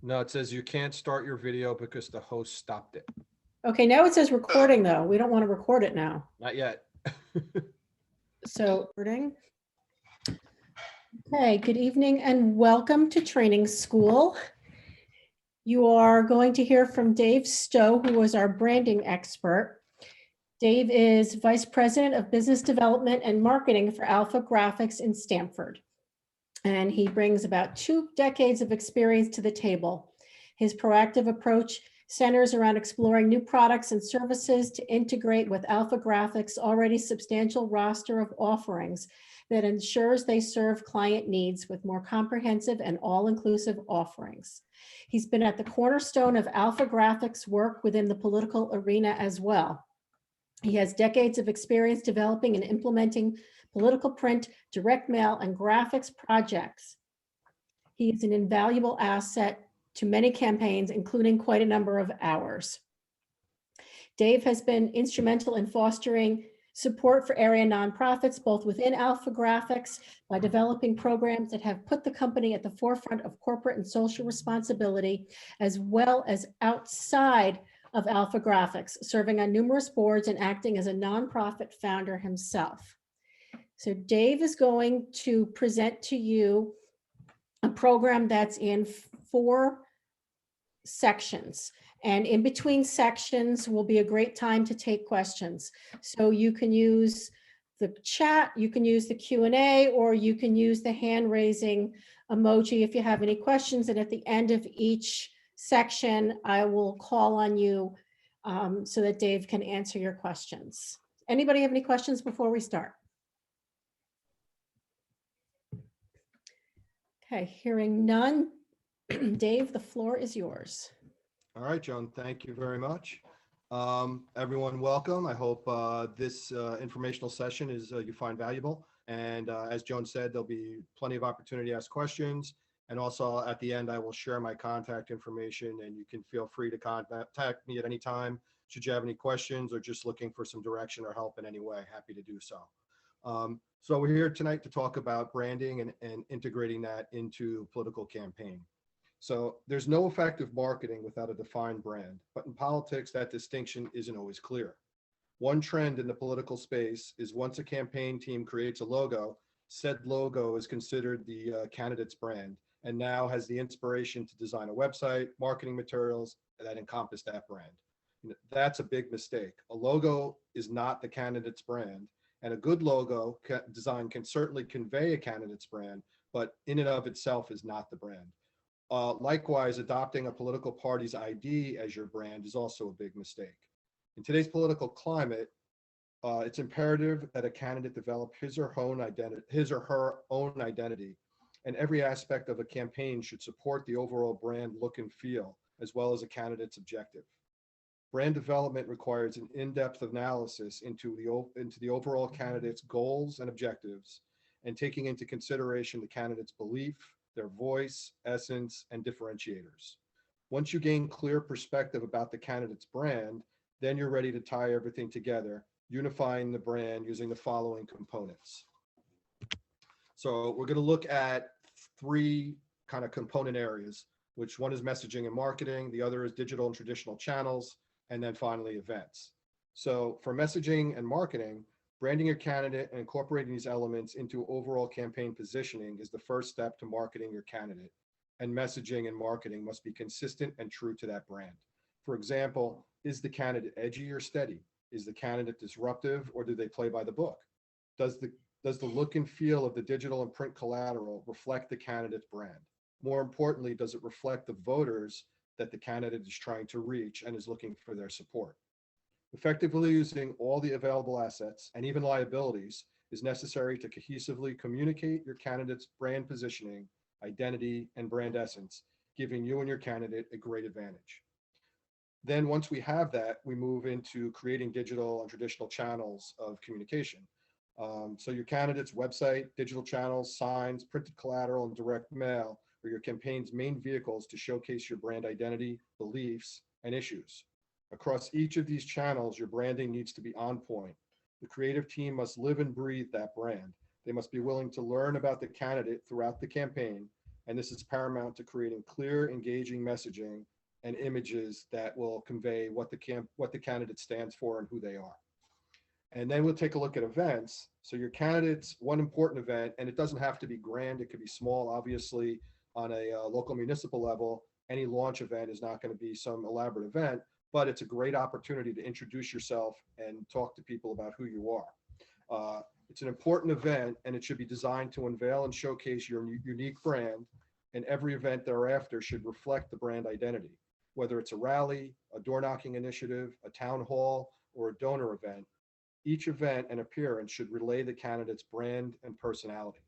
No, it says you can't start your video because the host stopped it. Okay, now it says recording though. We don't want to record it now. Not yet. So recording. Okay, good evening and welcome to training school. You are going to hear from Dave Stowe, who was our branding expert. Dave is Vice President of Business Development and Marketing for Alpha Graphics in Stamford. And he brings about 2 decades of experience to the table. His proactive approach centers around exploring new products and services to integrate with Alpha Graphics' already substantial roster of offerings that ensures they serve client needs with more comprehensive and all-inclusive offerings. He's been at the cornerstone of Alpha Graphics' work within the political arena as well. He has decades of experience developing and implementing political print, direct mail, and graphics projects. He is an invaluable asset to many campaigns, including quite a number of ours. Dave has been instrumental in fostering support for area nonprofits, both within Alpha Graphics, by developing programs that have put the company at the forefront of corporate and social responsibility, as well as outside of Alpha Graphics, serving on numerous boards and acting as a nonprofit founder himself. So Dave is going to present to you a program that's in 4 sections. And in between sections will be a great time to take questions. So you can use the chat, you can use the Q&A, or you can use the hand raising emoji if you have any questions. And at the end of each section, I will call on you so that Dave can answer your questions. Anybody have any questions before we start? Okay, hearing none. Dave, the floor is yours. All right, Joan, thank you very much. Everyone, welcome. I hope this informational session is you find valuable. And as Joan said, there'll be plenty of opportunity to ask questions. And also at the end, I will share my contact information and you can feel free to contact me at any time. Should you have any questions or just looking for some direction or help in any way, happy to do so. So we're here tonight to talk about branding and integrating that into political campaign. So there's no effective marketing without a defined brand, but in politics, that distinction isn't always clear. One trend in the political space is once a campaign team creates a logo, said logo is considered the candidate's brand and now has the inspiration to design a website, marketing materials that encompass that brand. That's a big mistake. A logo is not the candidate's brand, and a good logo design can certainly convey a candidate's brand, but in and of itself is not the brand. Likewise, adopting a political party's ID as your brand is also a big mistake. In today's political climate, it's imperative that a candidate develop his or her own identity, and every aspect of a campaign should support the overall brand look and feel, as well as a candidate's objective. Brand development requires an in-depth analysis into the overall candidate's goals and objectives, and taking into consideration the candidate's belief, their voice, essence, and differentiators. Once you gain clear perspective about the candidate's brand, then you're ready to tie everything together, unifying the brand using the following components. So we're going to look at 3 kind of component areas, which one is messaging and marketing, the other is digital and traditional channels, and then finally events. So for messaging and marketing, branding your candidate and incorporating these elements into overall campaign positioning is the first step to marketing your candidate. And messaging and marketing must be consistent and true to that brand. For example, is the candidate edgy or steady? Is the candidate disruptive or do they play by the book? Does the look and feel of the digital and print collateral reflect the candidate's brand? More importantly, does it reflect the voters that the candidate is trying to reach and is looking for their support? Effectively using all the available assets and even liabilities is necessary to cohesively communicate your candidate's brand positioning, identity, and brand essence, giving you and your candidate a great advantage. Then once we have that, we move into creating digital and traditional channels of communication. So your candidate's website, digital channels, signs, printed collateral, and direct mail are your campaign's main vehicles to showcase your brand identity, beliefs, and issues. Across each of these channels, your branding needs to be on point. The creative team must live and breathe that brand. They must be willing to learn about the candidate throughout the campaign, And this is paramount to creating clear, engaging messaging and images that will convey what the candidate stands for and who they are. And then we'll take a look at events. So your candidates, one important event, and it doesn't have to be grand, it could be small. Obviously, on a local municipal level, any launch event is not going to be some elaborate event, but it's a great opportunity to introduce yourself and talk to people about who you are. It's an important event, and it should be designed to unveil and showcase your unique brand, and every event thereafter should reflect the brand identity. Whether it's a rally, a door knocking initiative, a town hall, or a donor event, each event and appearance should relay the candidate's brand and personality.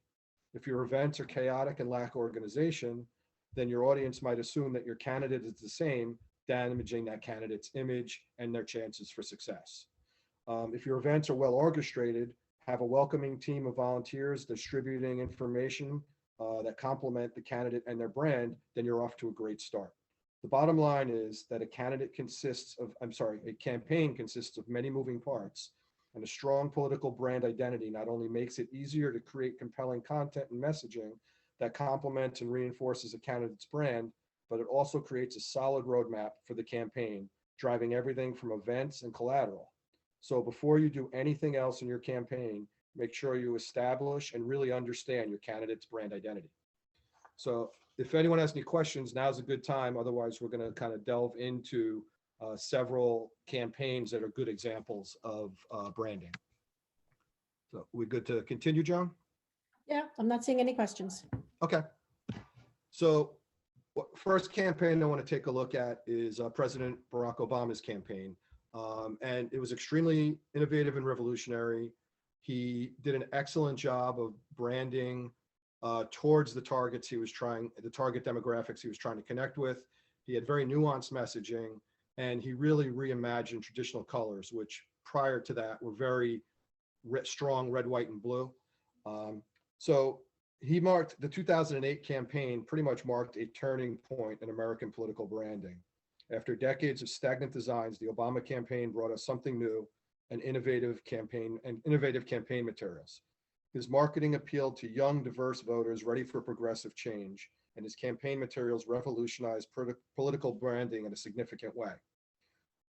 If your events are chaotic and lack organization, then your audience might assume that your candidate is the same, damaging that candidate's image and their chances for success. If your events are well orchestrated, have a welcoming team of volunteers distributing information that complement the candidate and their brand, then you're off to a great start. The bottom line is that a campaign consists of many moving parts, and a strong political brand identity not only makes it easier to create compelling content and messaging that complements and reinforces a candidate's brand, but it also creates a solid roadmap for the campaign, driving everything from events and collateral. So before you do anything else in your campaign, make sure you establish and really understand your candidate's brand identity. So if anyone has any questions, now's a good time. Otherwise, we're going to kind of delve into several campaigns that are good examples of branding. So we good to continue, Joan? Yeah, I'm not seeing any questions. Okay. So first campaign I want to take a look at is President Barack Obama's campaign. And it was extremely innovative and revolutionary. He did an excellent job of branding towards the target demographics he was trying to connect with. He had very nuanced messaging, and he really reimagined traditional colors, which prior to that were very strong red, white, and blue. So he marked the 2008 campaign, pretty much marked a turning point in American political branding. After decades of stagnant designs, the Obama campaign brought us something new and innovative campaign materials. His marketing appealed to young, diverse voters ready for progressive change, and his campaign materials revolutionized political branding in a significant way.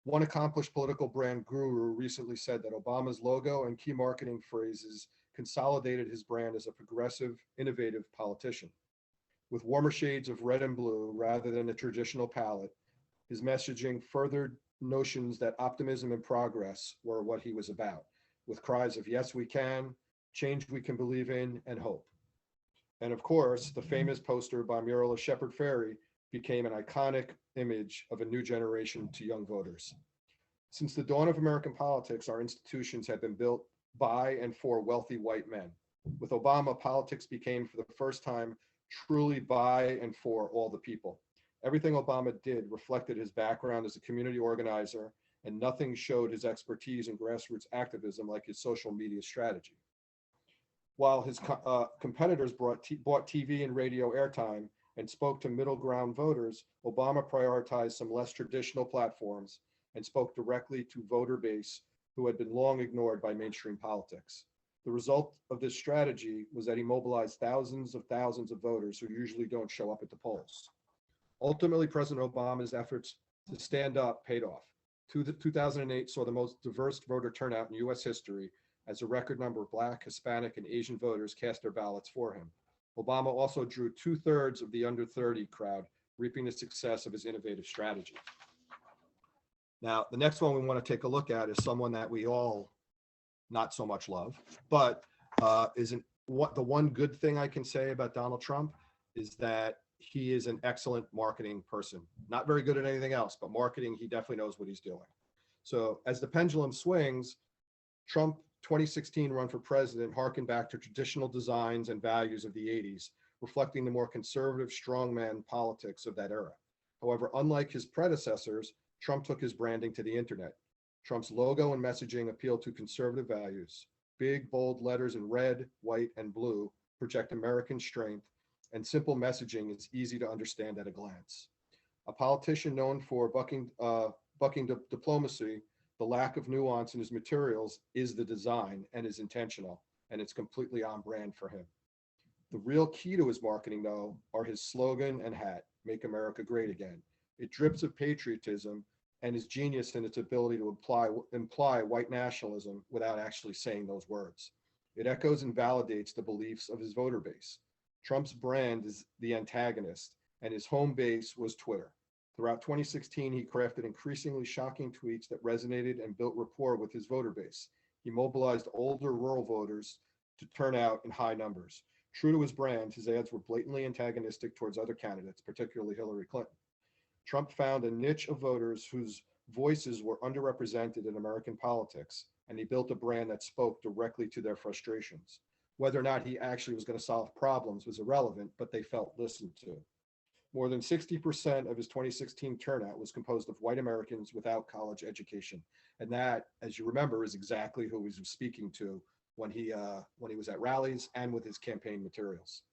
One accomplished political brand guru recently said that Obama's logo and key marketing phrases consolidated his brand as a progressive, innovative politician. With warmer shades of red and blue rather than a traditional palette, his messaging furthered notions that optimism and progress were what he was about, with cries of yes, we can, change we can believe in, and hope. And of course, the famous poster by mural of Shepard Fairey became an iconic image of a new generation to young voters. Since the dawn of American politics, our institutions have been built by and for wealthy white men. With Obama, politics became for the first time truly by and for all the people. Everything Obama did reflected his background as a community organizer, and nothing showed his expertise in grassroots activism like his social media strategy. While his competitors bought TV and radio airtime and spoke to middle ground voters, Obama prioritized some less traditional platforms and spoke directly to voter base who had been long ignored by mainstream politics. The result of this strategy was that he mobilized thousands of voters who usually don't show up at the polls. Ultimately, President Obama's efforts to stand up paid off. 2008 saw the most diverse voter turnout in U.S. history, as a record number of Black, Hispanic, and Asian voters cast their ballots for him. Obama also drew 2/3 of the under 30 crowd, reaping the success of his innovative strategy. Now, the next one we want to take a look at is someone that we all not so much love, but the one good thing I can say about Donald Trump is that he is an excellent marketing person. Not very good at anything else, but marketing, he definitely knows what he's doing. So as the pendulum swings, Trump 2016 run for president harkened back to traditional designs and values of the 80s, reflecting the more conservative strongman politics of that era. However, unlike his predecessors, Trump took his branding to the internet. Trump's logo and messaging appeal to conservative values. Big, bold letters in red, white, and blue project American strength, and simple messaging is easy to understand at a glance. A politician known for bucking diplomacy, the lack of nuance in his materials is the design and is intentional, and it's completely on brand for him. The real key to his marketing, though, are his slogan and hat, Make America Great Again. It drips of patriotism and his genius in its ability to imply white nationalism without actually saying those words. It echoes and validates the beliefs of his voter base. Trump's brand is the antagonist, and his home base was Twitter. Throughout 2016, he crafted increasingly shocking tweets that resonated and built rapport with his voter base. He mobilized older rural voters to turn out in high numbers. True to his brand, his ads were blatantly antagonistic towards other candidates, particularly Hillary Clinton. Trump found a niche of voters whose voices were underrepresented in American politics, and he built a brand that spoke directly to their frustrations. Whether or not he actually was going to solve problems was irrelevant, but they felt listened to. More than 60% of his 2016 turnout was composed of white Americans without college education. And that, as you remember, is exactly who he was speaking to when he was at rallies and with his campaign materials.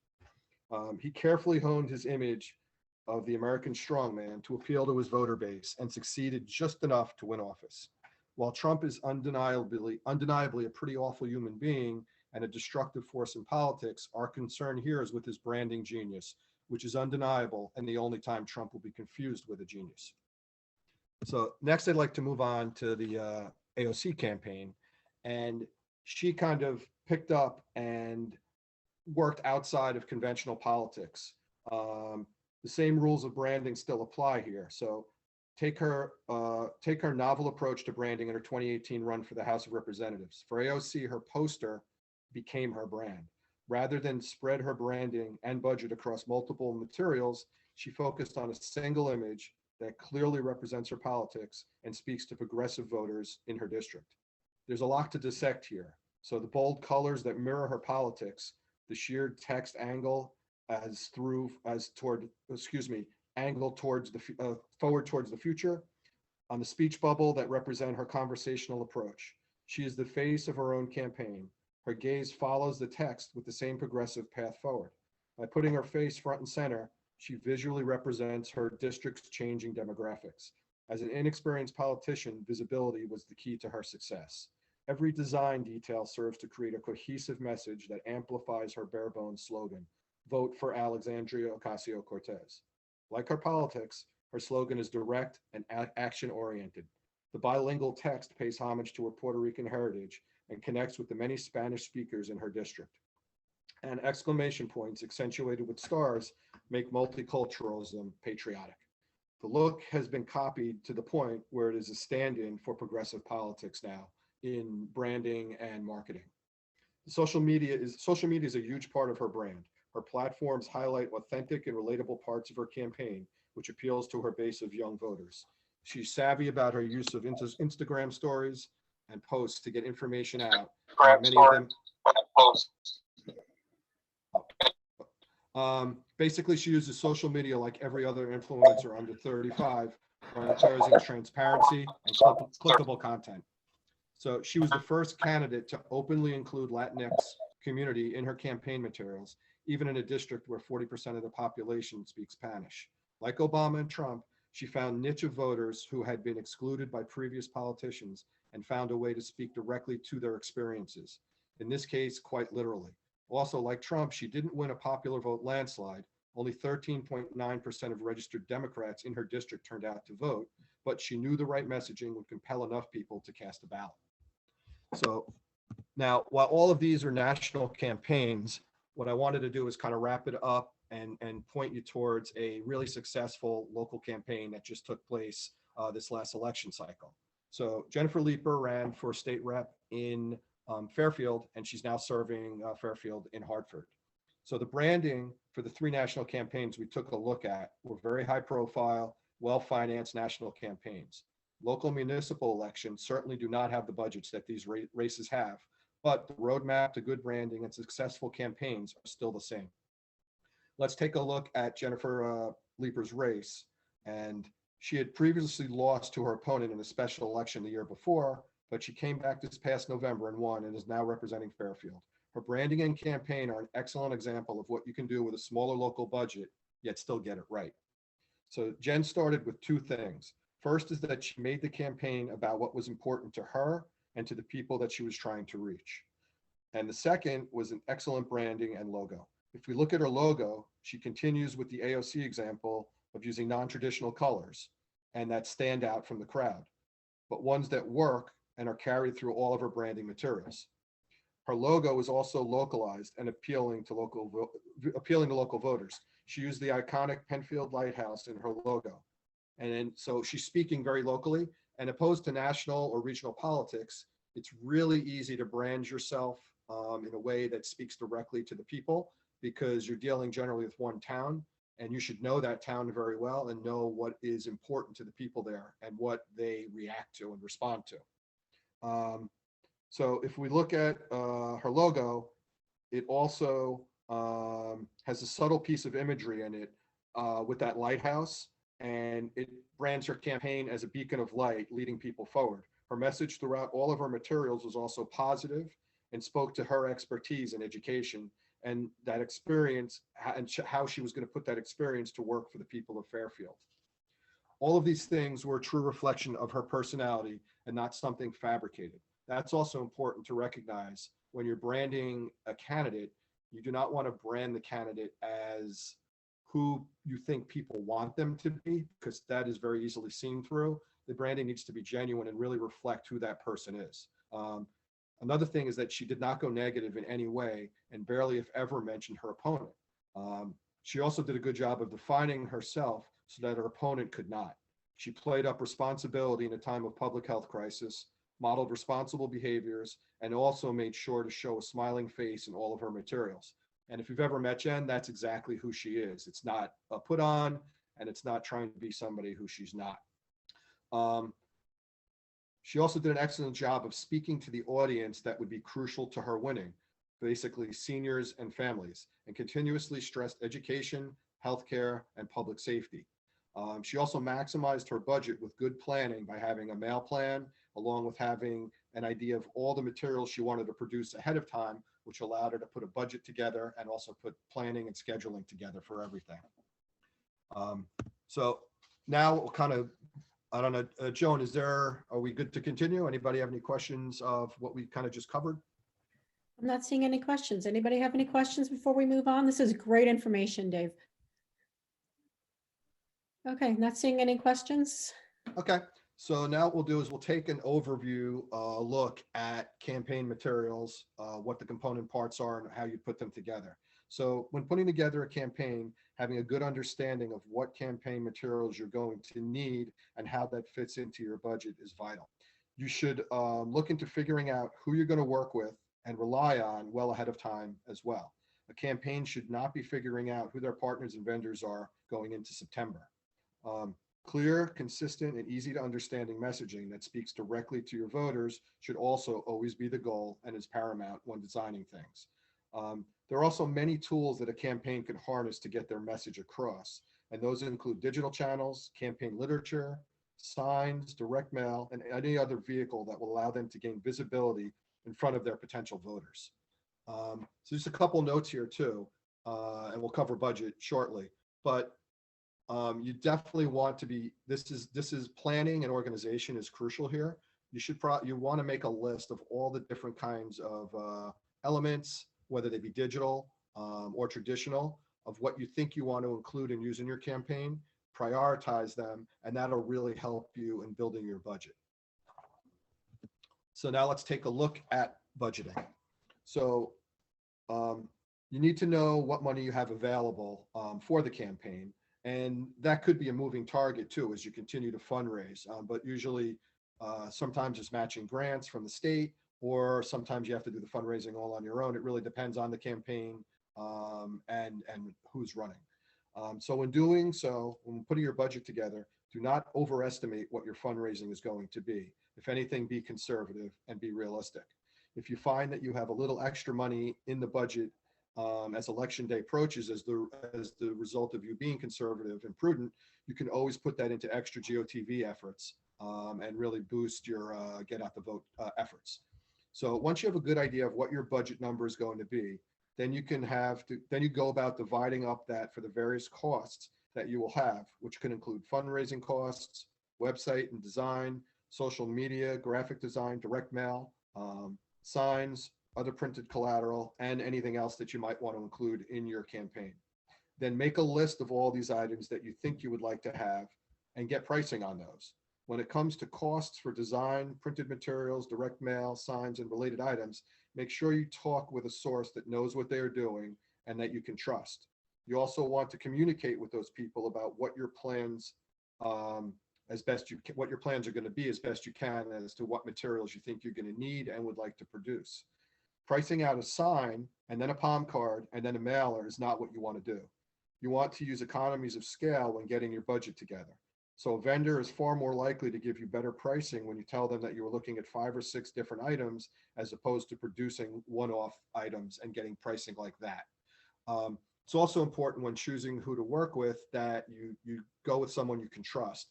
He carefully honed his image of the American strongman to appeal to his voter base and succeeded just enough to win office. While Trump is undeniably a pretty awful human being and a destructive force in politics, our concern here is with his branding genius, which is undeniable and the only time Trump will be confused with a genius. So next, I'd like to move on to the AOC campaign. And she kind of picked up and worked outside of conventional politics. The same rules of branding still apply here. So take her novel approach to branding in her 2018 run for the House of Representatives. For AOC, her poster became her brand. Rather than spread her branding and budget across multiple materials, she focused on a single image that clearly represents her politics and speaks to progressive voters in her district. There's a lot to dissect here. So the bold colors that mirror her politics, the sheer text angle forward towards the future, on the speech bubble that represent her conversational approach. She is the face of her own campaign. Her gaze follows the text with the same progressive path forward. By putting her face front and center, she visually represents her district's changing demographics. As an inexperienced politician, visibility was the key to her success. Every design detail serves to create a cohesive message that amplifies her bare bones slogan, vote for Alexandria Ocasio-Cortez. Like her politics, her slogan is direct and action-oriented. The bilingual text pays homage to her Puerto Rican heritage and connects with the many Spanish speakers in her district. And exclamation points accentuated with stars make multiculturalism patriotic. The look has been copied to the point where it is a stand-in for progressive politics now in branding and marketing. Social media is a huge part of her brand. Her platforms highlight authentic and relatable parts of her campaign, which appeals to her base of young voters. She's savvy about her use of Instagram stories and posts to get information out. Many of them. Basically, she uses social media like every other influencer under 35, prioritizing transparency and clickable content. So she was the first candidate to openly include Latinx community in her campaign materials, even in a district where 40% of the population speaks Spanish. Like Obama and Trump, she found niche of voters who had been excluded by previous politicians and found a way to speak directly to their experiences. In this case, quite literally. Also, like Trump, she didn't win a popular vote landslide. Only 13.9% of registered Democrats in her district turned out to vote, but she knew the right messaging would compel enough people to cast a ballot. So now, while all of these are national campaigns, what I wanted to do is kind of wrap it up and point you towards a really successful local campaign that just took place this last election cycle. So Jennifer Leeper ran for state rep in Fairfield, and she's now serving Fairfield in Hartford. So the branding for the three national campaigns we took a look at were very high profile, well-financed national campaigns. Local municipal elections certainly do not have the budgets that these races have, but the roadmap to good branding and successful campaigns are still the same. Let's take a look at Jennifer Leeper's race. And she had previously lost to her opponent in a special election the year before, but she came back this past November and won and is now representing Fairfield. Her branding and campaign are an excellent example of what you can do with a smaller local budget, yet still get it right. So Jen started with two things. First is that she made the campaign about what was important to her and to the people that she was trying to reach. And the second was an excellent branding and logo. If we look at her logo, she continues with the AOC example of using non-traditional colors and that stand out from the crowd, but ones that work and are carried through all of her branding materials. Her logo is also localized and appealing to local voters. She used the iconic Penfield Lighthouse in her logo. And so she's speaking very locally, and opposed to national or regional politics, it's really easy to brand yourself in a way that speaks directly to the people, because you're dealing generally with one town, and you should know that town very well and know what is important to the people there and what they react to and respond to. So if we look at her logo, it also has a subtle piece of imagery in it with that lighthouse, and it brands her campaign as a beacon of light leading people forward. Her message throughout all of her materials was also positive and spoke to her expertise in education and that experience and how she was going to put that experience to work for the people of Fairfield. All of these things were a true reflection of her personality and not something fabricated. That's also important to recognize when you're branding a candidate. You do not want to brand the candidate as who you think people want them to be, because that is very easily seen through. The branding needs to be genuine and really reflect who that person is. Another thing is that she did not go negative in any way and barely, if ever, mentioned her opponent. She also did a good job of defining herself so that her opponent could not. She played up responsibility in a time of public health crisis, modeled responsible behaviors, and also made sure to show a smiling face in all of her materials. And if you've ever met Jen, that's exactly who she is. It's not a put on, and it's not trying to be somebody who she's not. She also did an excellent job of speaking to the audience that would be crucial to her winning, basically seniors and families, and continuously stressed education, healthcare, and public safety. She also maximized her budget with good planning by having a mail plan, along with having an idea of all the materials she wanted to produce ahead of time, which allowed her to put a budget together and also put planning and scheduling together for everything. So now we'll kind of, I don't know, Joan, are we good to continue? Anybody have any questions of what we kind of just covered? I'm not seeing any questions. Anybody have any questions before we move on? This is great information, Dave. Okay, not seeing any questions. Okay, so now what we'll do is we'll take an overview look at campaign materials, what the component parts are and how you put them together. So when putting together a campaign, having a good understanding of what campaign materials you're going to need and how that fits into your budget is vital. You should look into figuring out who you're going to work with and rely on well ahead of time as well. A campaign should not be figuring out who their partners and vendors are going into September. Clear, consistent, and easy to understanding messaging that speaks directly to your voters should also always be the goal and is paramount when designing things. There are also many tools that a campaign can harness to get their message across, and those include digital channels, campaign literature, signs, direct mail, and any other vehicle that will allow them to gain visibility in front of their potential voters. So just a couple notes here too, and we'll cover budget shortly, but you definitely want to be, this is planning and organization is crucial here. You want to make a list of all the different kinds of elements, whether they be digital or traditional, of what you think you want to include and use in your campaign, prioritize them, and that'll really help you in building your budget. So now let's take a look at budgeting. So you need to know what money you have available for the campaign. And that could be a moving target too, as you continue to fundraise. But usually, sometimes it's matching grants from the state, or sometimes you have to do the fundraising all on your own. It really depends on the campaign and who's running. So when doing so, when putting your budget together, do not overestimate what your fundraising is going to be. If anything, be conservative and be realistic. If you find that you have a little extra money in the budget as election day approaches, as the result of you being conservative and prudent, you can always put that into extra GOTV efforts and really boost your get out the vote efforts. So once you have a good idea of what your budget number is going to be, then you go about dividing up that for the various costs that you will have, which can include fundraising costs, website and design, social media, graphic design, direct mail, signs, other printed collateral, and anything else that you might want to include in your campaign. Then make a list of all these items that you think you would like to have and get pricing on those. When it comes to costs for design, printed materials, direct mail, signs, and related items, make sure you talk with a source that knows what they are doing and that you can trust. You also want to communicate with those people about what your plans as best you can, what your plans are going to be as best you can as to what materials you think you're going to need and would like to produce. Pricing out a sign and then a palm card and then a mailer is not what you want to do. You want to use economies of scale when getting your budget together. So a vendor is far more likely to give you better pricing when you tell them that you were looking at 5 or 6 different items as opposed to producing one-off items and getting pricing like that. It's also important when choosing who to work with that you go with someone you can trust.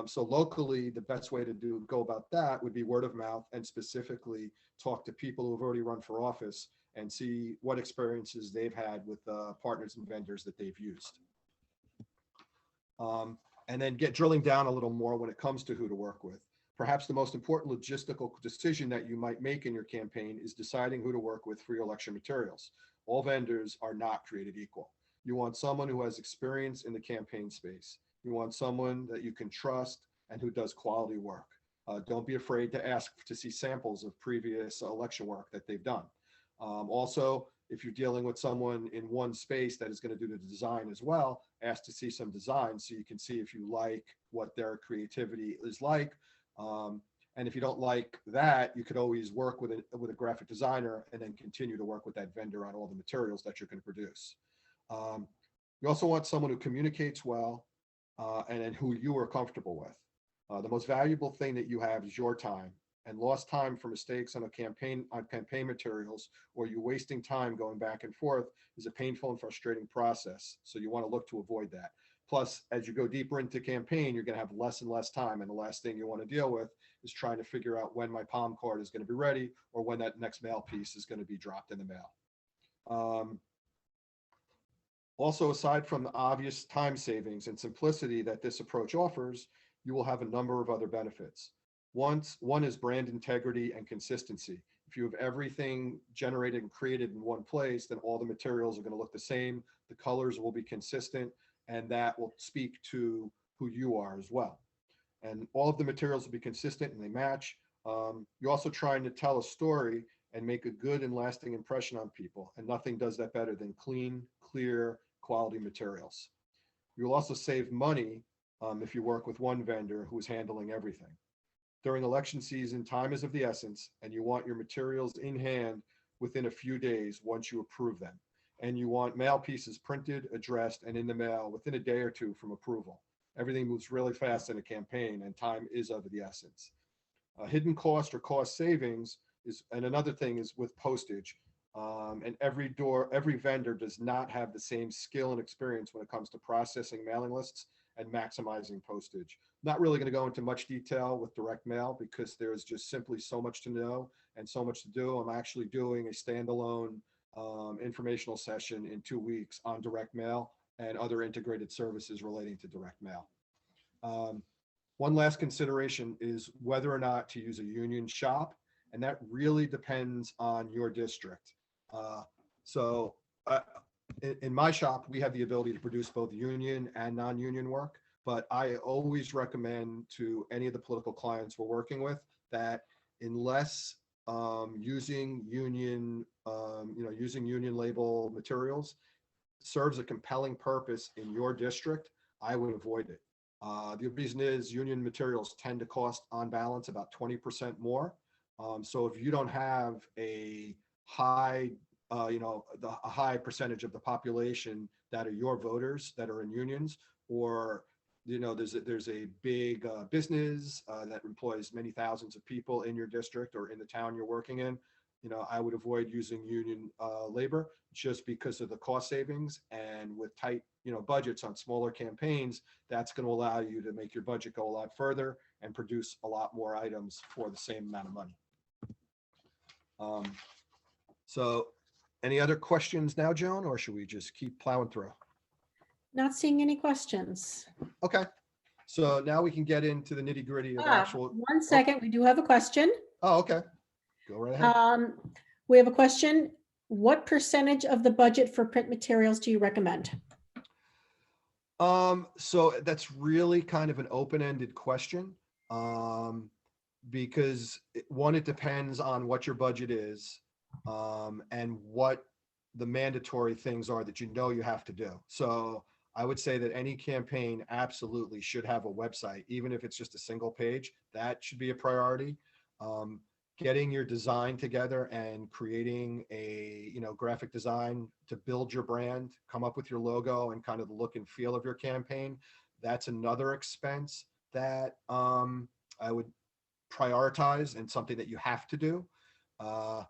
So locally, the best way to go about that would be word of mouth, and specifically talk to people who have already run for office and see what experiences they've had with partners and vendors that they've used. And then get drilling down a little more when it comes to who to work with. Perhaps the most important logistical decision that you might make in your campaign is deciding who to work with for your election materials. All vendors are not created equal. You want someone who has experience in the campaign space. You want someone that you can trust and who does quality work. Don't be afraid to ask to see samples of previous election work that they've done. Also, if you're dealing with someone in one space that is going to do the design as well, ask to see some design so you can see if you like what their creativity is like. And if you don't like that, you could always work with a graphic designer and then continue to work with that vendor on all the materials that you're going to produce. You also want someone who communicates well and who you are comfortable with. The most valuable thing that you have is your time, and lost time for mistakes on campaign materials, or you wasting time going back and forth, is a painful and frustrating process. So you want to look to avoid that. Plus, as you go deeper into campaign, you're going to have less and less time. And the last thing you want to deal with is trying to figure out when my palm card is going to be ready or when that next mail piece is going to be dropped in the mail. Also, aside from the obvious time savings and simplicity that this approach offers, you will have a number of other benefits. One is brand integrity and consistency. If you have everything generated and created in one place, then all the materials are going to look the same. The colors will be consistent, and that will speak to who you are as well. And all of the materials will be consistent and they match. You're also trying to tell a story and make a good and lasting impression on people. And nothing does that better than clean, clear, quality materials. You'll also save money if you work with one vendor who is handling everything. During election season, time is of the essence, and you want your materials in hand within a few days once you approve them. And you want mail pieces printed, addressed, and in the mail within a day or two from approval. Everything moves really fast in a campaign, and time is of the essence. Hidden cost or cost savings is, and another thing is with postage. And every vendor does not have the same skill and experience when it comes to processing mailing lists and maximizing postage. Not really going to go into much detail with direct mail because there's just simply so much to know and so much to do. I'm actually doing a standalone informational session in 2 weeks on direct mail and other integrated services relating to direct mail. One last consideration is whether or not to use a union shop, and that really depends on your district. In my shop, we have the ability to produce both union and non-union work, but I always recommend to any of the political clients we're working with that unless using union label materials serves a compelling purpose in your district, I would avoid it. The reason is union materials tend to cost on balance about 20% more. So if you don't have a high a high percentage of the population that are your voters that are in unions, or there's a big business that employs many thousands of people in your district or in the town you're working in, I would avoid using union labor just because of the cost savings. And with tight budgets on smaller campaigns, that's going to allow you to make your budget go a lot further and produce a lot more items for the same amount of money. So any other questions now, Joan, or should we just keep plowing through? Not seeing any questions. Okay. So now we can get into the nitty gritty of actual. 1 second, we do have a question. Oh, okay. Go right ahead. We have a question. What percentage of the budget for print materials do you recommend? So that's really kind of an open-ended question. Because one, it depends on what your budget is, and what the mandatory things are that you know you have to do. So I would say that any campaign absolutely should have a website, even if it's just a single page. That should be a priority. Um, Getting your design together and creating a graphic design to build your brand, come up with your logo and kind of the look and feel of your campaign. That's another expense that I would prioritize and something that you have to do. Uh,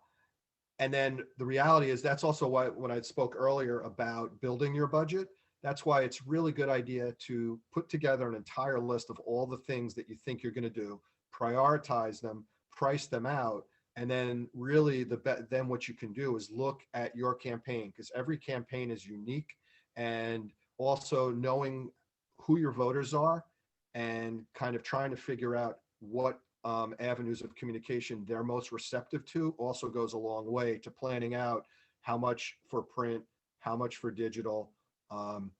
and then the reality is that's also why when I spoke earlier about building your budget, that's why it's really good idea to put together an entire list of all the things that you think you're going to do, prioritize them, price them out, and then really then what you can do is look at your campaign, because every campaign is unique, and also knowing who your voters are and kind of trying to figure out what avenues of communication they're most receptive to also goes a long way to planning out how much for print, how much for digital. Um,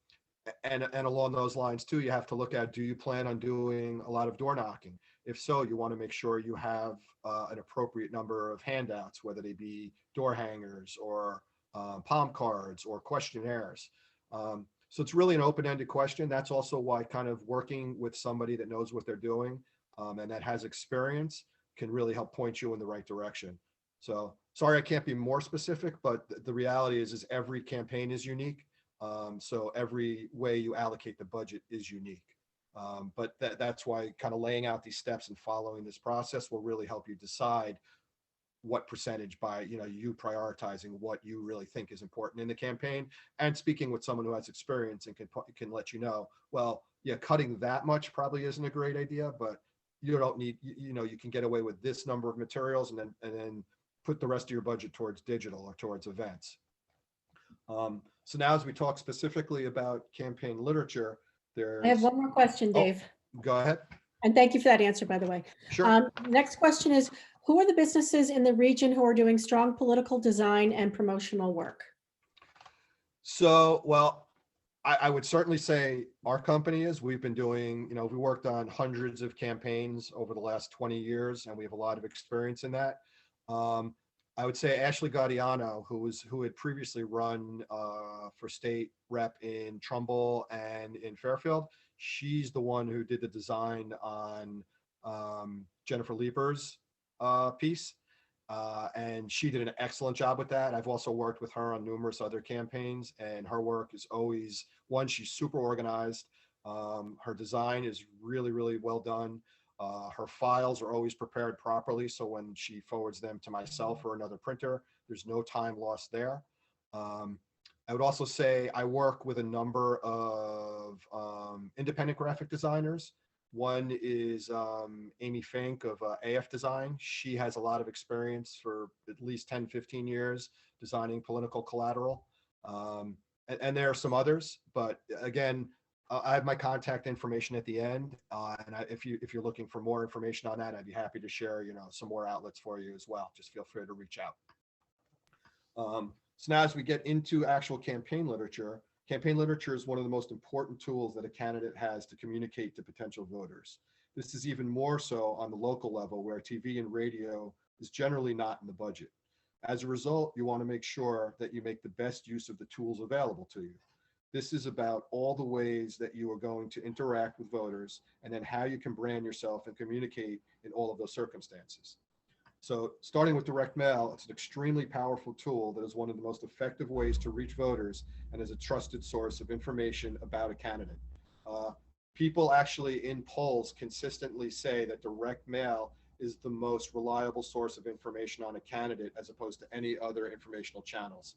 and along those lines too, you have to look at, do you plan on doing a lot of door knocking? If so, you want to make sure you have an appropriate number of handouts, whether they be door hangers or palm cards or questionnaires. So it's really an open-ended question. That's also why kind of working with somebody that knows what they're doing and that has experience can really help point you in the right direction. So sorry, I can't be more specific, but the reality is every campaign is unique. So every way you allocate the budget is unique. But that's why kind of laying out these steps and following this process will really help you decide what percentage by you prioritizing what you really think is important in the campaign, and speaking with someone who has experience and can let you know, well, yeah, cutting that much probably isn't a great idea, but you don't need, you can get away with this number of materials and then put the rest of your budget towards digital or towards events. So now as we talk specifically about campaign literature, I have there's, one more question, oh, Dave. go ahead. And thank you for that answer, by the way. Sure. Next question is, who are the businesses in the region who are doing strong political design and promotional work? So, well, I would certainly say our company is, we've been doing, we worked on hundreds of campaigns over the last 20 years, and we have a lot of experience in that. Um, I would say Ashley Gaudiano, who had previously run for state rep in Trumbull and in Fairfield. She's the one who did the design on Jennifer Lieber's piece. And she did an excellent job with that. I've also worked with her on numerous other campaigns, and her work is always, one, she's super organized. Her design is really, really well done. Her files are always prepared properly, so when she forwards them to myself or another printer, there's no time lost there. I would also say I work with a number of independent graphic designers. One is Amy Fink of AF Design. She has a lot of experience for at least 10, 15 years designing political collateral. And there are some others, but again, I have my contact information at the end. And if you're looking for more information on that, I'd be happy to share, some more outlets for you as well. Just feel free to reach out. So now as we get into actual campaign literature is one of the most important tools that a candidate has to communicate to potential voters. This is even more so on the local level, where TV and radio is generally not in the budget. As a result, you want to make sure that you make the best use of the tools available to you. This is about all the ways that you are going to interact with voters, and then how you can brand yourself and communicate in all of those circumstances. So starting with direct mail, it's an extremely powerful tool that is one of the most effective ways to reach voters and is a trusted source of information about a candidate. People actually in polls consistently say that direct mail is the most reliable source of information on a candidate as opposed to any other informational channels.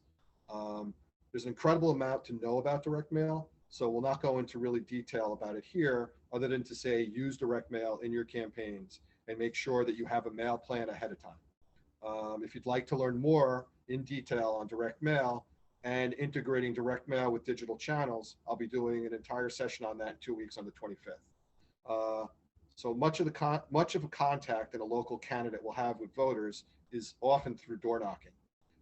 There's an incredible amount to know about direct mail, so we'll not go into really detail about it here, other than to say use direct mail in your campaigns and make sure that you have a mail plan ahead of time. If you'd like to learn more in detail on direct mail and integrating direct mail with digital channels, I'll be doing an entire session on that in 2 weeks on the 25th. So much of a contact that a local candidate will have with voters is often through door knocking.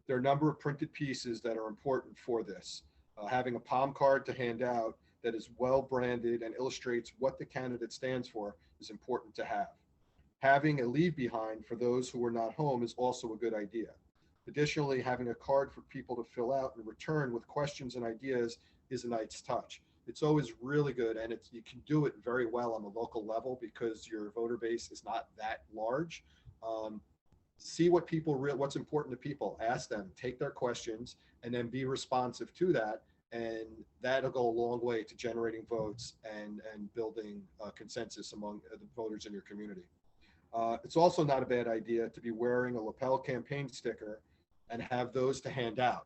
there are a number of printed pieces that are important for this. Having a palm card to hand out that is well branded and illustrates what the candidate stands for is important to have. Having a leave behind for those who are not home is also a good idea. Additionally, having a card for people to fill out and return with questions and ideas is a nice touch. It's always really good, and you can do it very well on the local level because your voter base is not that large. See what what's important to people. Ask them, take their questions, and then be responsive to that. And that'll go a long way to generating votes and building consensus among the voters in your community. It's also not a bad idea to be wearing a lapel campaign sticker and have those to hand out.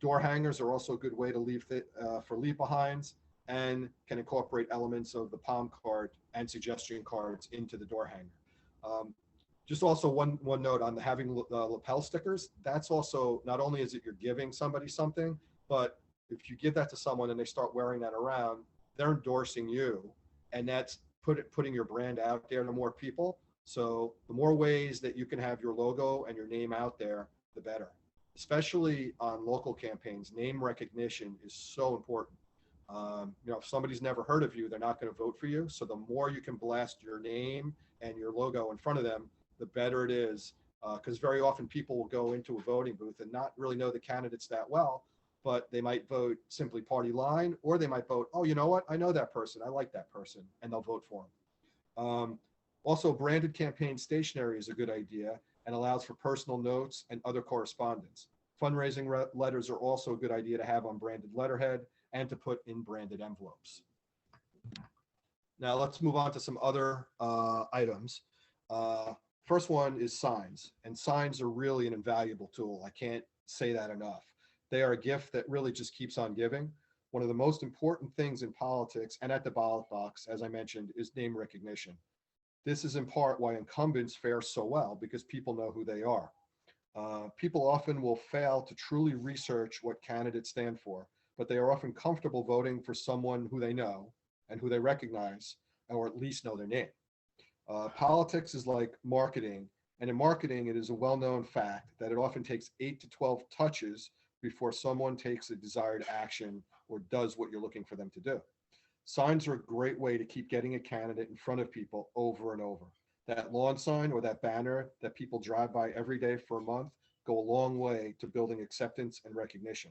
Door hangers are also a good way to leave for leave behinds and can incorporate elements of the palm card and suggestion cards into the door hanger. Just also one note on having lapel stickers. That's also, not only is it you're giving somebody something, but if you give that to someone and they start wearing that around, they're endorsing you, and that's putting your brand out there to more people. So the more ways that you can have your logo and your name out there, the better. Especially on local campaigns, name recognition is so important. If somebody's never heard of you, they're not going to vote for you. So the more you can blast your name and your logo in front of them, the better it is. Because very often people will go into a voting booth and not really know the candidates that well, but they might vote simply party line, or they might vote, oh, you know what? I know that person. I like that person, and they'll vote for them. Also, branded campaign stationery is a good idea and allows for personal notes and other correspondence. Fundraising letters are also a good idea to have on branded letterhead and to put in branded envelopes. Now let's move on to some other items. First one is signs, and signs are really an invaluable tool. I can't say that enough. They are a gift that really just keeps on giving. One of the most important things in politics and at the ballot box, as I mentioned, is name recognition. This is in part why incumbents fare so well, because people know who they are. People often will fail to truly research what candidates stand for, but they are often comfortable voting for someone who they know and who they recognize, or at least know their name. Politics is like marketing, and in marketing, it is a well-known fact that it often takes 8 to 12 touches before someone takes a desired action or does what you're looking for them to do. Signs are a great way to keep getting a candidate in front of people over and over. That lawn sign or that banner that people drive by every day for a month go a long way to building acceptance and recognition.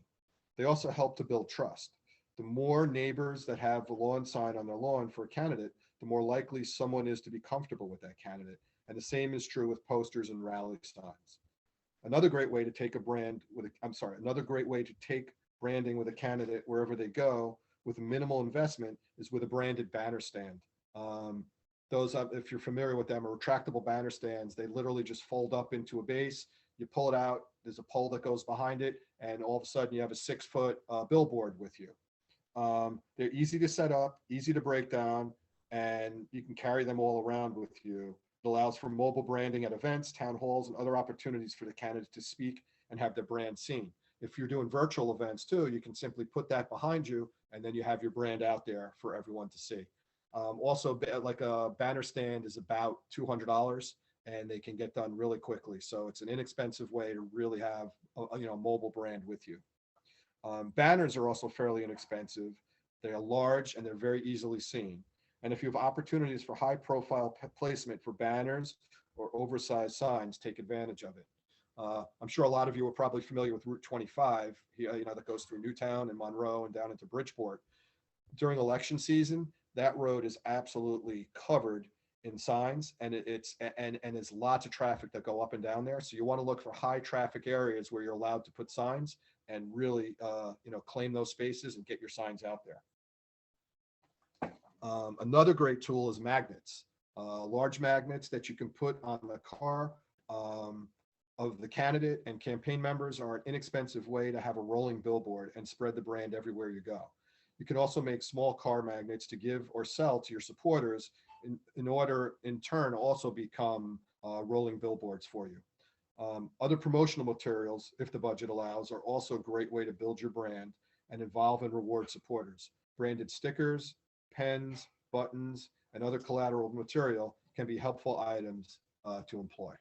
They also help to build trust. The more neighbors that have a lawn sign on their lawn for a candidate, the more likely someone is to be comfortable with that candidate. And the same is true with posters and rally signs. Another great way to take another great way to take branding with a candidate wherever they go with a minimal investment is with a branded banner stand. Those, if you're familiar with them, are retractable banner stands. They literally just fold up into a base. You pull it out, there's a pole that goes behind it, and all of a sudden you have a 6-foot billboard with you. They're easy to set up, easy to break down, and you can carry them all around with you. It allows for mobile branding at events, town halls, and other opportunities for the candidate to speak and have their brand seen. If you're doing virtual events too, you can simply put that behind you, and then you have your brand out there for everyone to see. Also, like a banner stand is about $200, and they can get done really quickly. So it's an inexpensive way to really have a mobile brand with you. Banners are also fairly inexpensive. They are large and they're very easily seen. And if you have opportunities for high profile placement for banners or oversized signs, take advantage of it. I'm sure a lot of you are probably familiar with Route 25, that goes through Newtown and Monroe and down into Bridgeport. During election season, that road is absolutely covered in signs, and there's lots of traffic that go up and down there. So you want to look for high traffic areas where you're allowed to put signs and really, claim those spaces and get your signs out there. Another great tool is magnets. Large magnets that you can put on the car of the candidate and campaign members are an inexpensive way to have a rolling billboard and spread the brand everywhere you go. You can also make small car magnets to give or sell to your supporters in order, in turn, also become rolling billboards for you. Other promotional materials, if the budget allows, are also a great way to build your brand and involve and reward supporters. Branded stickers, pens, buttons, and other collateral material can be helpful items to employ.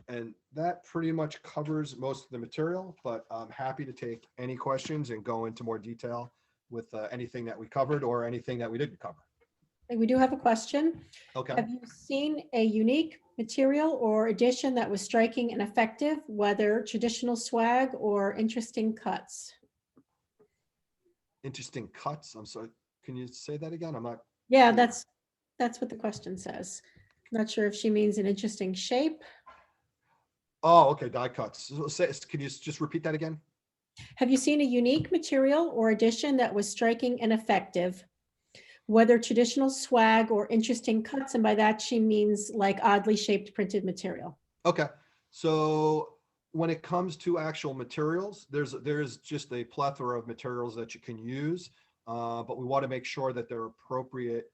And that pretty much covers most of the material, but I'm happy to take any questions and go into more detail with anything that we covered or anything that we didn't cover. We do have a question. Okay. Have you seen a unique material or addition that was striking and effective, whether traditional swag or interesting cuts? Interesting cuts. I'm sorry. Can you say that again? I'm not. Yeah, clear. that's what the question says. Not sure if she means an interesting shape. Oh, okay. Die cuts. Can you just repeat that again? Have you seen a unique material or addition that was striking and effective, whether traditional swag or interesting cuts? And by that, she means like oddly shaped printed material. Okay. So when it comes to actual materials, there's just a plethora of materials that you can use, but we want to make sure that they're appropriate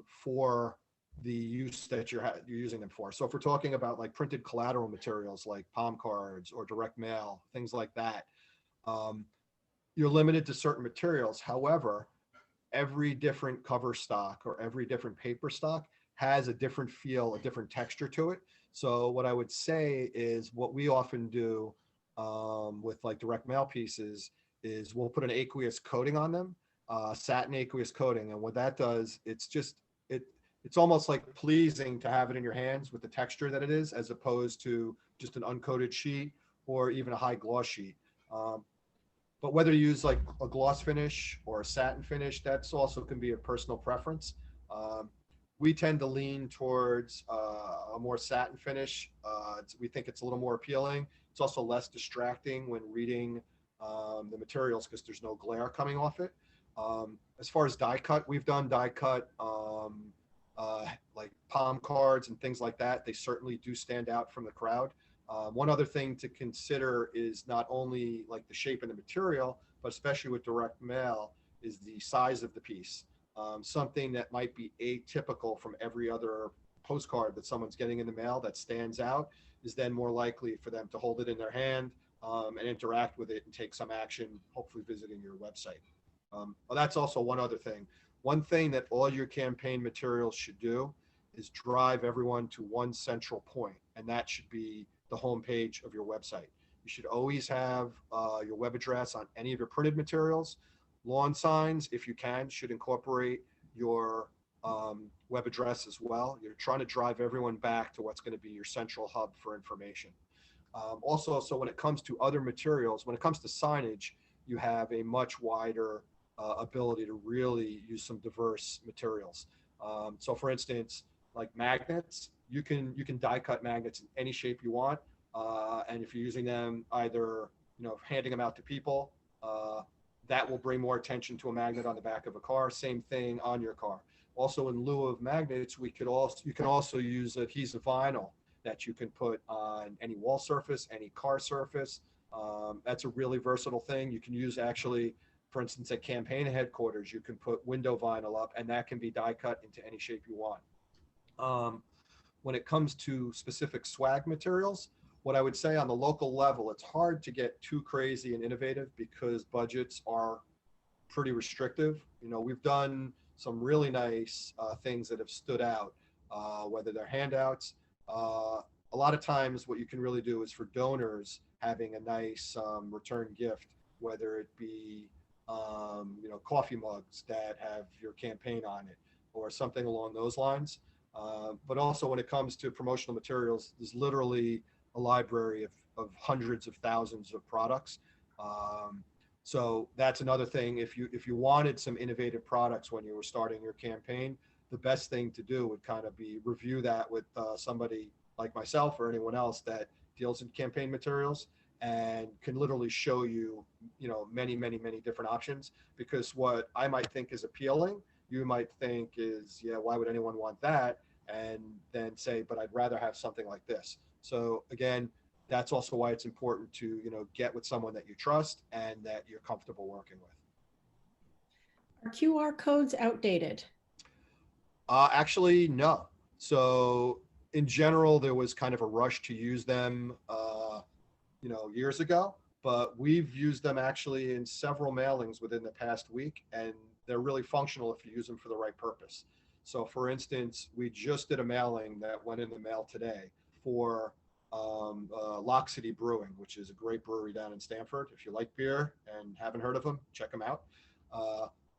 for the use that you're using them for. So if we're talking about like printed collateral materials like palm cards or direct mail, things like that, um, you're limited to certain materials. However, every different cover stock or every different paper stock has a different feel, a different texture to it. So what I would say is what we often do with like direct mail pieces is we'll put an aqueous coating on them, satin aqueous coating, and what that does, it it's almost like pleasing to have it in your hands with the texture that it is, as opposed to just an uncoated sheet or even a high gloss sheet. Um, but whether you use like a gloss finish or a satin finish, that's also can be a personal preference. Um, we tend to lean towards a more satin finish. We think it's a little more appealing. It's also less distracting when reading the materials because there's no glare coming off it. As far as die cut, we've done die cut like palm cards and things like that. They certainly do stand out from the crowd. One other thing to consider is not only like the shape and the material, but especially with direct mail, is the size of the piece. Something that might be atypical from every other postcard that someone's getting in the mail that stands out is then more likely for them to hold it in their hand and interact with it and take some action, hopefully visiting your website. Well, that's also one other thing. One thing that all your campaign materials should do is drive everyone to one central point, and that should be the homepage of your website. You should always have your web address on any of your printed materials. Lawn signs, if you can, should incorporate your web address as well. You're trying to drive everyone back to what's going to be your central hub for information. Also, so when it comes to other materials, when it comes to signage, you have a much wider ability to really use some diverse materials. So, for instance, like magnets, you can die cut magnets in any shape you want, and if you're using them either handing them out to people, that will bring more attention to a magnet on the back of a car. Same thing on your car. Also, in lieu of magnets, you can also use adhesive vinyl that you can put on any wall surface, any car surface. That's a really versatile thing. You can use actually, for instance, at campaign headquarters, you can put window vinyl up, and that can be die cut into any shape you want. When it comes to specific swag materials, what I would say on the local level, it's hard to get too crazy and innovative because budgets are pretty restrictive. We've done some really nice things that have stood out, whether they're handouts. A lot of times, what you can really do is for donors having a nice return gift, whether it be coffee mugs that have your campaign on it or something along those lines. But also when it comes to promotional materials, there's literally a library of hundreds of thousands of products. So that's another thing. If you wanted some innovative products when you were starting your campaign, the best thing to do would kind of be review that with somebody like myself or anyone else that deals in campaign materials and can literally show you, many, many, many different options. Because what I might think is appealing, you might think is, yeah, why would anyone want that? And then say, but I'd rather have something like this. So again, that's also why it's important to get with someone that you trust and that you're comfortable working with. Are QR codes outdated? Actually, no. So in general, there was kind of a rush to use them, years ago, but we've used them actually in several mailings within the past week, and they're really functional if you use them for the right purpose. So for instance, we just did a mailing that went in the mail today for Lock City Brewing, which is a great brewery down in Stamford. If you like beer and haven't heard of them, check them out.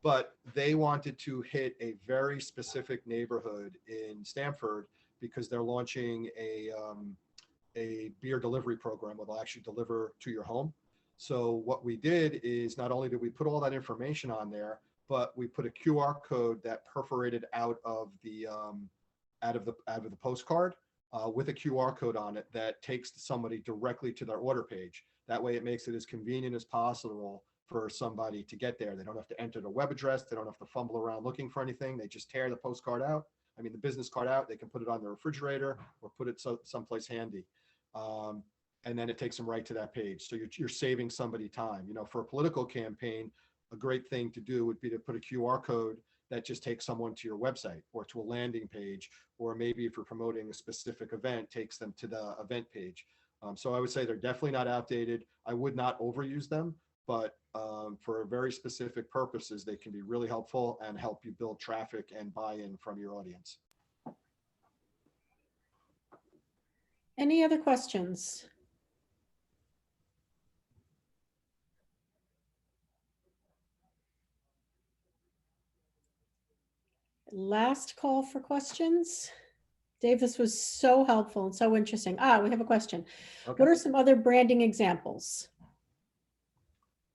But they wanted to hit a very specific neighborhood in Stamford because they're launching a beer delivery program where they'll actually deliver to your home. So what we did is not only did we put all that information on there, but we put a QR code that perforated out of the postcard with a QR code on it that takes somebody directly to their order page. That way it makes it as convenient as possible for somebody to get there. They don't have to enter the web address. They don't have to fumble around looking for anything. They just tear the postcard out. I mean, the business card out. They can put it on their refrigerator or put it someplace handy. And then it takes them right to that page. So you're saving somebody time. You know, for a political campaign, a great thing to do would be to put a QR code that just takes someone to your website or to a landing page, or maybe if you're promoting a specific event, takes them to the event page. So I would say they're definitely not outdated. I would not overuse them, but for very specific purposes, they can be really helpful and help you build traffic and buy-in from your audience. Any other questions? Last call for questions. Dave, this was so helpful and so interesting. We have a question. Okay. What are some other branding examples?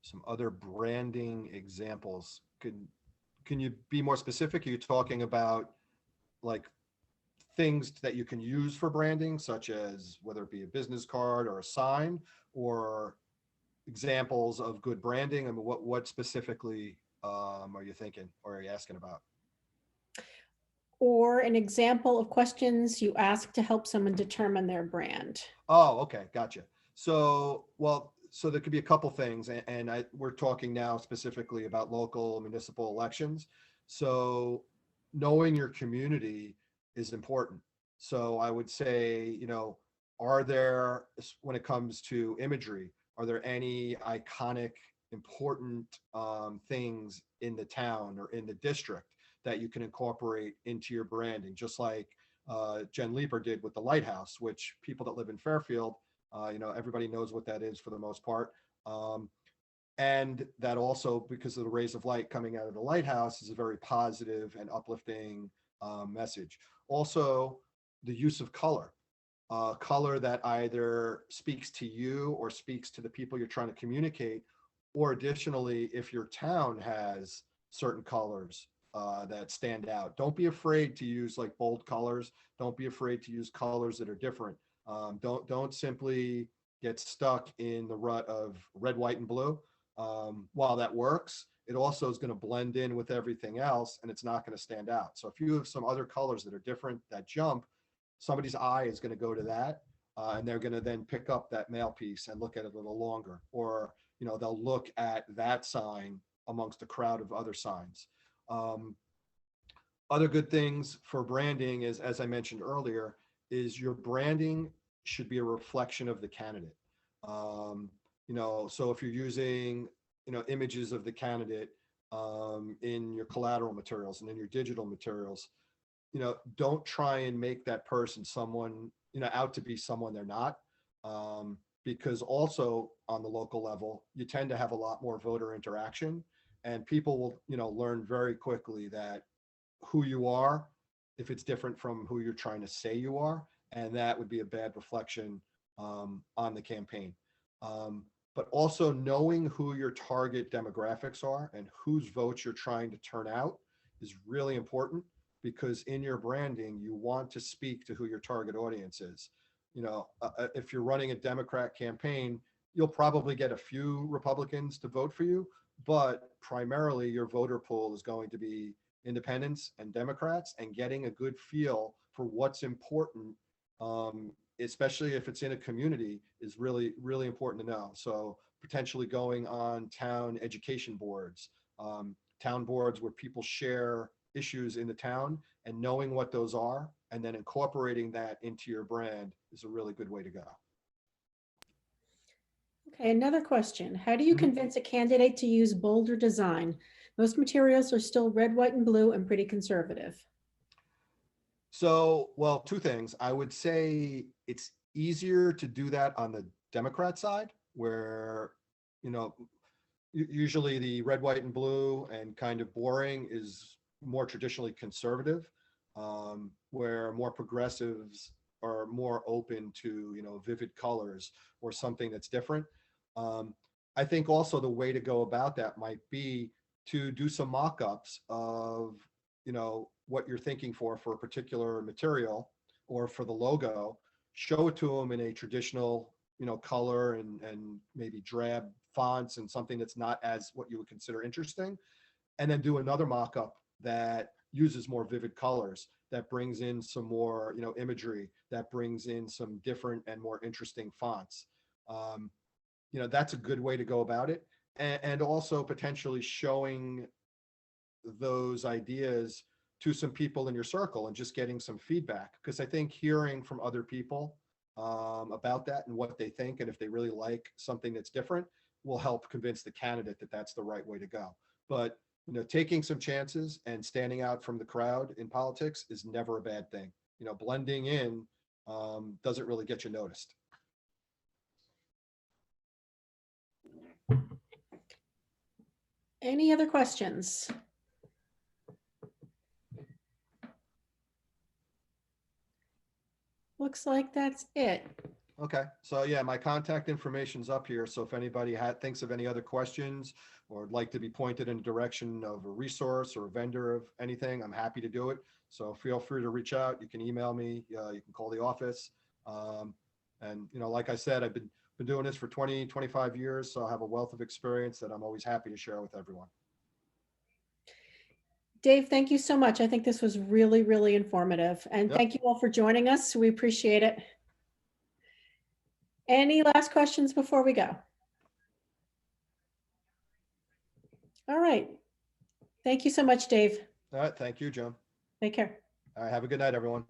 Some other branding examples. Can you be more specific? Are you talking about like things that you can use for branding, such as whether it be a business card or a sign, or examples of good branding? I mean, what specifically are you thinking or are you asking about? Or an example of questions you ask to help someone determine their brand? Oh, okay, gotcha. So, so there could be a couple things, and we're talking now specifically about local municipal elections. So knowing your community is important. So I would say, you know, when it comes to imagery, are there any iconic, important things in the town or in the district that you can incorporate into your branding? Just like Jen Leeper did with the lighthouse, which people that live in Fairfield, you know, everybody knows what that is for the most part. And that also, because of the rays of light coming out of the lighthouse, is a very positive and uplifting message. Also, the use of color. Color that either speaks to you or speaks to the people you're trying to communicate, or additionally, if your town has certain colors that stand out, don't be afraid to use like bold colors. Don't be afraid to use colors that are different. Don't simply get stuck in the rut of red, white, and blue. While that works, it also is going to blend in with everything else, and it's not going to stand out. So if you have some other colors that are different that jump, somebody's eye is going to go to that, and they're going to then pick up that mail piece and look at it a little longer, or you know, they'll look at that sign amongst a crowd of other signs. Other good things for branding is, as I mentioned earlier, is your branding should be a reflection of the candidate. You know, so if you're using, you know, images of the candidate in your collateral materials and in your digital materials, you know, don't try and make that person someone, you know, out to be someone they're not. Because also on the local level, you tend to have a lot more voter interaction, and people will, you know, learn very quickly that who you are, if it's different from who you're trying to say you are, and that would be a bad reflection on the campaign. But also knowing who your target demographics are and whose votes you're trying to turn out is really important, because in your branding, you want to speak to who your target audience is. You know, if you're running a Democrat campaign, you'll probably get a few Republicans to vote for you, but primarily your voter pool is going to be independents and Democrats, and getting a good feel for what's important, especially if it's in a community, is really, really important to know. So potentially going on town education boards, town boards where people share issues in the town, and knowing what those are and then incorporating that into your brand is a really good way to go. Okay, another question. How do you convince a candidate to use bolder design? Most materials are still red, white, and blue and pretty conservative. So, well, two things. I would say it's easier to do that on the Democrat side, where, you know, usually the red, white, and blue and kind of boring is more traditionally conservative, where more progressives are more open to, you know, vivid colors or something that's different. Um, I think also the way to go about that might be to do some mock-ups of, you know, what you're thinking for a particular material or for the logo, show it to them in a traditional, you know, color and maybe drab fonts and something that's not as what you would consider interesting. And then do another mock-up that uses more vivid colors, that brings in some more, you know, imagery, that brings in some different and more interesting fonts. Um, you know, that's a good way to go about it. And also potentially showing those ideas to some people in your circle and just getting some feedback. Because I think hearing from other people about that and what they think, and if they really like something that's different, will help convince the candidate that that's the right way to go. But, you know, taking some chances and standing out from the crowd in politics is never a bad thing. You know, blending in doesn't really get you noticed. Any other questions? Looks like that's it. Okay, so yeah, my contact information's up here. So if anybody thinks of any other questions or would like to be pointed in the direction of a resource or a vendor of anything, I'm happy to do it. So feel free to reach out. You can email me. You can call the office. And you know, like I said, I've been doing this for 25 years, so I have a wealth of experience that I'm always happy to share with everyone. Dave, thank you so much. I think this was really, really informative. And Yep. thank you all for joining us. We appreciate it. Any last questions before we go? All right. Thank you so much, Dave. All right, thank you, Joan. Take care. All right, have a good night, everyone.